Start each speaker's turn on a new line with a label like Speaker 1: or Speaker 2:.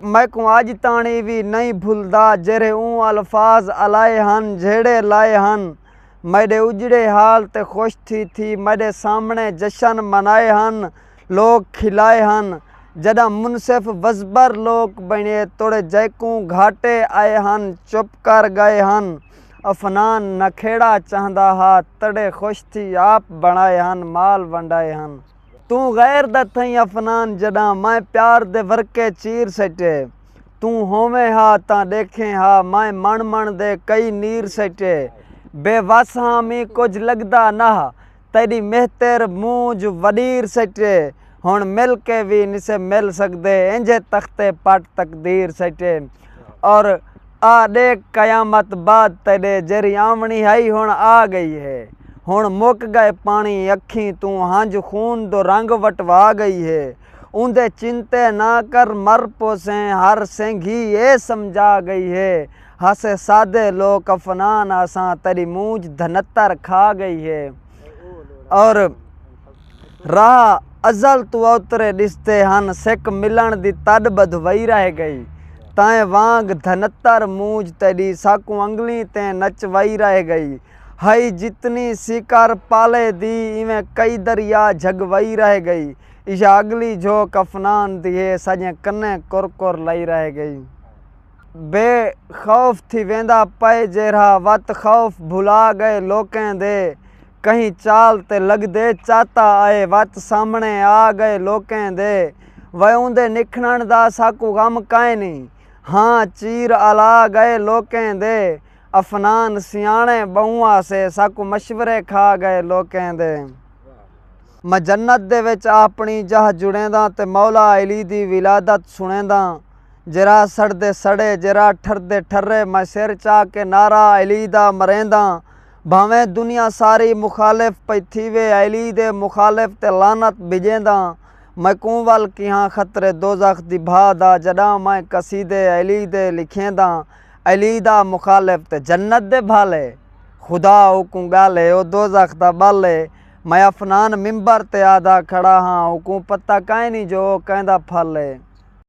Speaker 1: मैं को अज ताणी भी नहीं भुलदा जेरे ऊँ अल्फाज अलाए हन जेड़े लाए हन। मेरे उजड़े हाल ते खुश थी मेरे सामने जश्न मनाए हन लोग खिलाए हन। जदा मुनसिफ वजबर लोग बने तोड़े जैकू घाटे आए हन चुप कर गए हन। अफनान नखेड़ा चाहदा हा तड़े खुश थी आप बनाए हन माल वंडाए हन। तू गैर दा थई अफनान जदा मैं प्यार दे वर्के चीर सटे। तू होवे हा ता देखे हा मैं मण मण दे कई नीर सटे। बेवस हाँ मी कुछ लगदा ना तेरी मेहतर मूंज वडीर सटे। हुण मिल के भी निसे मिल सकदे इंजे तख्ते पट तकदीर सटे। और आ देख कयामत बाद तेरे जेरी आमणी आई हुण आ गई है। हुण मुक गए पानी अखी तू हंज खून दो रंग वटवा गई है। उंदे चिंते ना कर मर पोसे हर सेंघी ये समझा गई है। हंसे सादे लोग अफनान आसा तेरी मूंज धनत्तर खा गई है। और राह अजल तू उतरे दिसते हन सिक मिलन दी तद बधवई रह गई। ताए वांग धनत्तर मूंज तेरी साकू अंगली ते नचवई रह गई। हई जितनी शिकार पाले दी इवें कई दरिया झगवई रह गई। इशा अगली झोंक अफनान दिए सजे कन्ने कुर लई रह गई। बेखौफ थी वेंदा पे जेरा वत खौफ भुला गए लोकें दे। कहीं चाल ते लग दे चाता आए वत सामने आ गए लोकें दे। वह उंदे निखणन दा साकू गम काए नहीं हाँ चीर अला गए लोकें दे। अफनान सियाणे बहुआ से साकू मशवरे खा गए लोकें दे। मैं जन्नत दे विच अपनी जह जुड़ेंदा ते मौला अली दी विलादत सुनेंदा। जरा सड़दे सड़े जरा ठरदे ठर्रे मैं सिर चा के नारा अली दा मरेंदा। भावें दुनिया सारी मुखालिफ पई थीवे अली दे मुखालिफ ते लानत भिजेंदा। मैं कूं वल किहां खतरे दोज़ख दी भादा जड़ा मैं कसीदे अली दे लिखेंदा। अली दा मुखालिफ ते जन्नत दे भाले खुदा हुकूं गाले ओ दोज़ख दा बाले। मैं अफनान मिंबर ते आदा खड़ा हाँ हुकूं पता काए नहीं जो कहंदा फले।